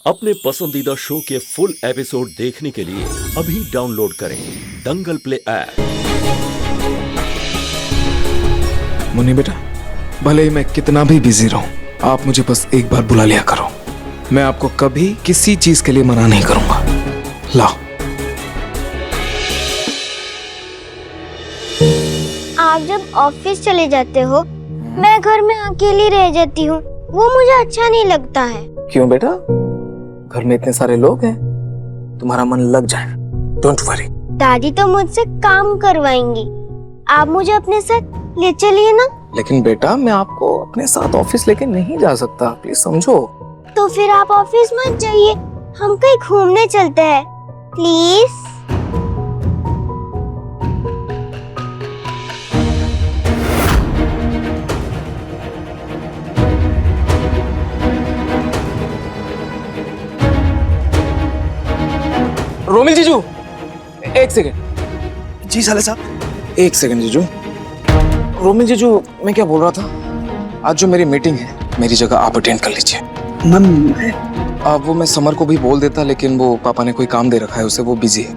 अपने पसंदीदा शो के फुल एपिसोड देखने के लिए अभी डाउनलोड करें दंगल प्ले ऐप। मुन्नी बेटा, भले ही मैं कितना भी बिजी रहूं, आप मुझे बस एक बार बुला लिया करो। मैं आपको कभी किसी चीज के लिए मना नहीं करूंगा। लाओ। आप जब ऑफिस चले जाते हो, मैं घर में अकेली रह जाती हूँ, वो मुझे अच्छा नहीं लगता है। क्यों बेटा? घर में इतने सारे लोग हैं, तुम्हारा मन लग जाए। Don't worry. दादी तो मुझसे काम करवाएंगी, आप मुझे अपने साथ ले चलिए ना। लेकिन बेटा, मैं आपको अपने साथ ऑफिस लेके नहीं जा सकता, प्लीज समझो। तो फिर आप ऑफिस मत जाइए, हम कहीं घूमने चलते हैं, प्लीज। रोमिल जीजू, एक सेकंड। जी साले साहब। एक सेकंड जीजू। रोमिल जीजू, मैं क्या बोल रहा था, आज जो मेरी मीटिंग है, मेरी जगह आप अटेंड कर लीजिए। वो मैं समर को भी बोल देता, लेकिन वो पापा ने कोई काम दे रखा है उसे, वो बिजी है।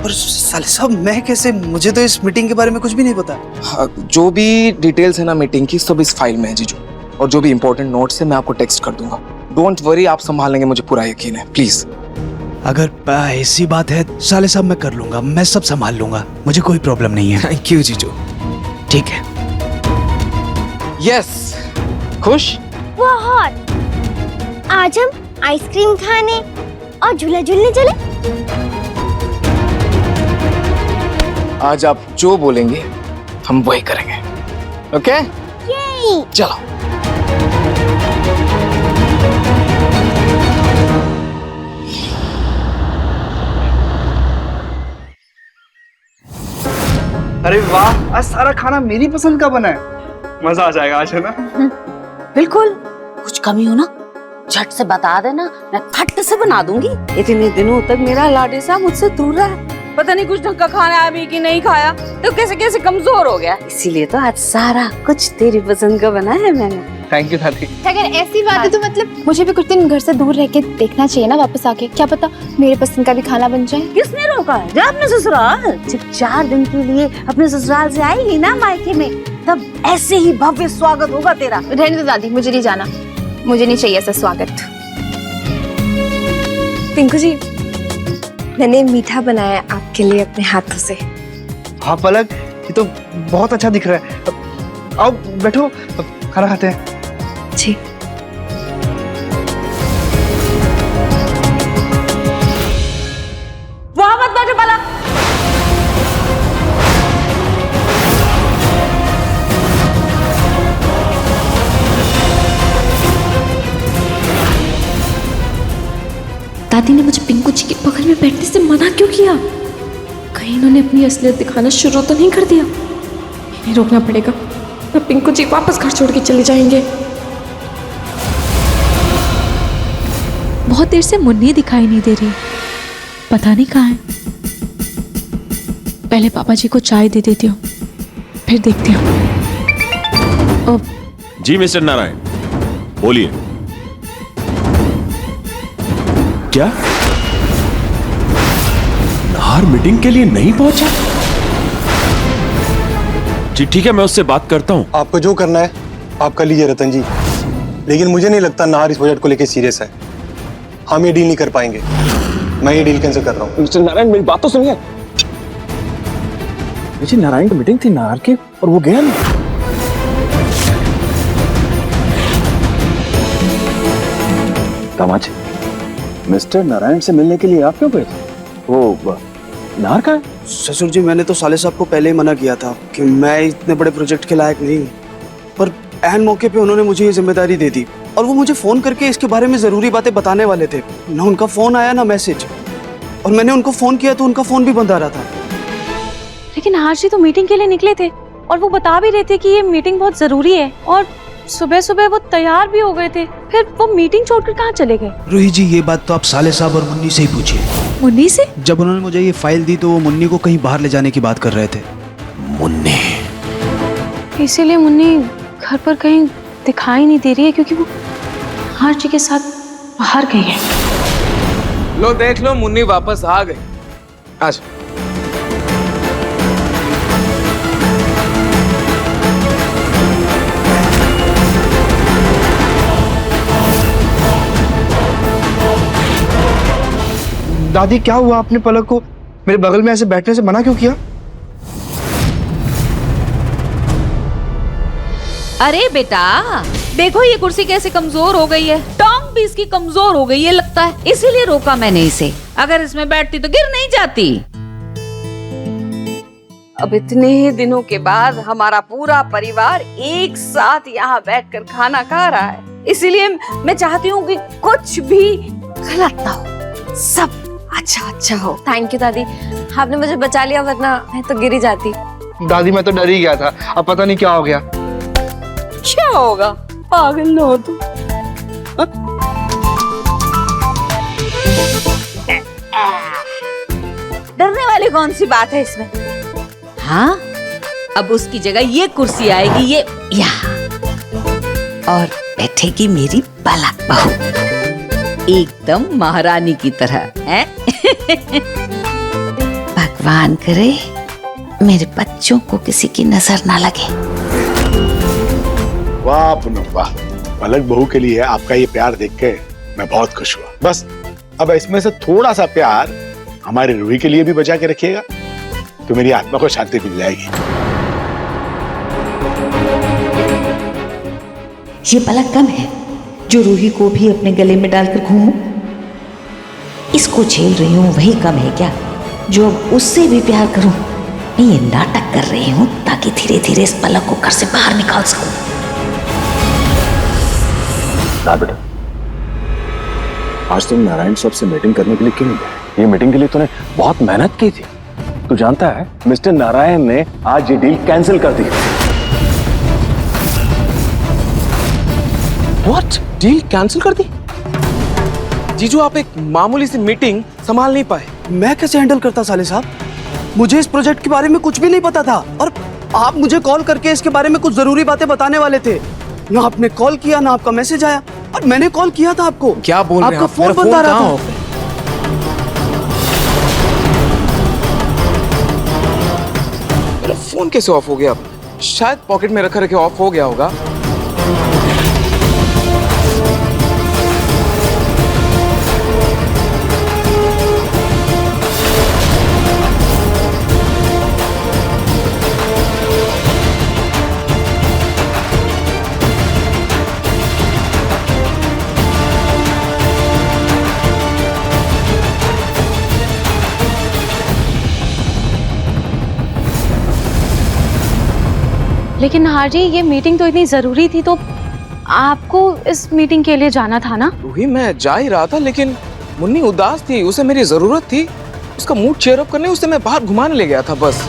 पर साले साहब, मैं कैसे? मुझे तो इस मीटिंग के बारे में कुछ भी नहीं पता। हाँ, जो भी डिटेल्स है ना मीटिंग की, सब इस फाइल में है जीजू। और जो भी इंपॉर्टेंट नोट्स है मैं आपको टेक्स्ट कर दूंगा। डोंट वरी, आप संभाल लेंगे, मुझे पूरा यकीन है। प्लीज। अगर ऐसी बात है साले साहब, मैं कर लूंगा, मैं सब संभाल लूंगा, मुझे कोई प्रॉब्लम नहीं है। थैंक यू जीजू। ठीक है। यस, खुश? बहुत। आज हम आइसक्रीम खाने और झूला झूलने चले। आज आप जो बोलेंगे हम वही करेंगे। ओके? यही। चलो। अरे वाह, आज सारा खाना मेरी पसंद का बना है। मजा आ जाएगा आज, है ना? बिल्कुल। कुछ कमी हो ना, झट से बता देना, मैं फट से बना दूंगी। इतने दिनों तक मेरा लाडे साहब मुझसे दूर रहा, पता नहीं कुछ ढंग का खाना अभी कि नहीं खाया, तो कैसे कैसे कमजोर हो गया। इसीलिए तो आज सारा कुछ तेरी पसंद का बना है मैंने। थैंक यू दादी। अगर ऐसी बात है तो मतलब मुझे भी कुछ दिन घर से दूर रह के देखना चाहिए ना, वापस आके। क्या पता मेरे पसंद का भी खाना बन जाए। किसने रोका है? जा अपने ससुराल। जब 4 दिन के लिए अपने ससुराल से आएगी ना मायके में, तब ऐसे ही भव्य स्वागत होगा तेरा। रहने दो दादी, मुझे नहीं जाना, मुझे नहीं चाहिए ऐसा स्वागत। पिंकू जी, मैंने मीठा बनाया है आपके लिए अपने हाथों से। हाँ पलक, ये तो बहुत अच्छा दिख रहा है। आओ बैठो, खाना खाते हैं। जी। वहां मत बैठो पलक। दादी ने मुझे पिंकू जी के बगल में बैठने से मना क्यों किया? कहीं इन्होंने अपनी असलियत दिखाना शुरू तो नहीं कर दिया? इन्हें रोकना पड़ेगा, ना पिंकू जी वापस घर छोड़ के चले जाएंगे। बहुत देर से मुन्नी दिखाई नहीं दे रही, पता नहीं कहाँ है। पहले पापा जी को चाय दे देती हूँ, फिर देखती हूँ। जी मिस्टर नारायण, बोलिए। क्या नाहर मीटिंग के लिए नहीं पहुंचा? जी ठीक है, मैं उससे बात करता हूं। आपको जो करना है आप कर लीजिए रतन जी, लेकिन मुझे नहीं लगता नाहर इस प्रोजेक्ट को लेकर सीरियस है। हम ये डील नहीं कर पाएंगे, मैं ये डील कैंसिल कर रहा हूँ। मिस्टर नारायण, मेरी बात तो सुनिए। मुझे नारायण की मीटिंग थी नाहर की, और वो गया नहीं। दामाद जी, मिस्टर नारायण से मिलने के लिए आप क्यों गए थे? वो नाहर का है? ससुर जी, मैंने तो साले साहब को पहले ही मना किया था कि मैं इतने बड़े प्रोजेक्ट के लायक नहीं हूँ, पर ऐन मौके पे उन्होंने मुझे ये जिम्मेदारी दे दी। और वो मुझे फोन करके इसके बारे में जरूरी बातें बताने वाले थे। ना उनका फोन आया ना मैसेज, और मैंने उनको फोन किया तो उनका फोन भी बंद आ रहा था। लेकिन हार्षी तो मीटिंग के लिए निकले थे, और वो बता भी रहे थे कि ये मीटिंग बहुत जरूरी है, और सुबह सुबह वो तैयार भी हो गए थे। फिर वो मीटिंग छोड़कर कहाँ चले गए? रूही जी, ये बात तो आप साले साहब और मुन्नी से ही पूछिए। मुन्नी से? जब उन्होंने मुझे ये फाइल दी तो वो मुन्नी को कहीं बाहर ले जाने की बात कर रहे थे। मुन्नी? इसीलिए मुन्नी घर पर कहीं दिखाई नहीं दे रही है, क्योंकि वो हार्षी के साथ बाहर गई है। लो देख लो, मुन्नी वापस आ गई। आज दादी क्या हुआ? आपने पलक को मेरे बगल में ऐसे बैठने से मना क्यों किया? अरे बेटा देखो ये कुर्सी कैसे कमजोर हो गई है, टांग भी इसकी कमजोर हो गई है लगता है, इसीलिए रोका मैंने इसे। अगर इसमें बैठती तो गिर नहीं जाती। अब इतने दिनों के बाद हमारा पूरा परिवार एक साथ यहाँ बैठकर खाना खा रहा है, इसीलिए मैं चाहती हूँ कि कुछ भी गलत ना हो, सब अच्छा अच्छा हो। थैंक यू दादी, आपने मुझे बचा लिया, वरना मैं तो गिर ही जाती। दादी मैं तो डर ही गया था, अब पता नहीं क्या हो गया। क्या होगा, पागल ना हो तू। डरने वाली कौन सी बात है इसमें? हाँ, अब उसकी जगह ये कुर्सी आएगी, ये यहाँ, और बैठेगी मेरी पलक बहू, एकदम महारानी की तरह है। भगवान करे मेरे बच्चों को किसी की नजर ना लगे। वाह पूनम वाह, पलक बहू के लिए आपका ये प्यार देख के मैं बहुत खुश हुआ। बस अब इसमें से थोड़ा सा प्यार हमारे रूही के लिए भी बचा के रखिएगा, तो मेरी आत्मा को शांति मिल जाएगी। ये पलक कम है जो रूही को भी अपने गले में डालकर घूमूं? इसको झेल रही हूँ वही कम है क्या जो अब उससे भी प्यार करूं? मैं ये नाटक कर रही हूँ ताकि धीरे धीरे इस पलक को घर से बाहर निकाल सकूं। बेटा, आज तुम नारायण साहब से मीटिंग करने के लिए क्यों गए? ये मीटिंग के लिए तूने बहुत मेहनत की थी। तू जानता है मिस्टर नारायण ने आज ये डील कैंसिल कर दी। व्हाट? डील कैंसिल कर दी? जीजू आप एक मामूली सी मीटिंग संभाल नहीं पाए। मैं कैसे हैंडल करता साले साहब? मुझे इस प्रोजेक्ट के बारे में कुछ भी नहीं पता था, और आप मुझे कॉल करके इसके बारे में कुछ जरूरी बातें बताने वाले थे। ना आपने कॉल किया, ना आपका मैसेज आया, और मैंने कॉल किया था आपको। क्या बोल रहे हैं आपका आप? फोन बंद आ रहा था। मेरा फोन कैसे ऑफ हो गया? शायद पॉकेट में रखे रखे ऑफ हो गया होगा। लेकिन नहार जी ये मीटिंग तो इतनी जरूरी थी, तो आपको इस मीटिंग के लिए जाना था ना? रूही मैं जा ही रहा था, लेकिन मुन्नी उदास थी, उसे मेरी जरूरत थी। उसका मूड चेयर अप करने उसे मैं बाहर घुमाने ले गया था बस।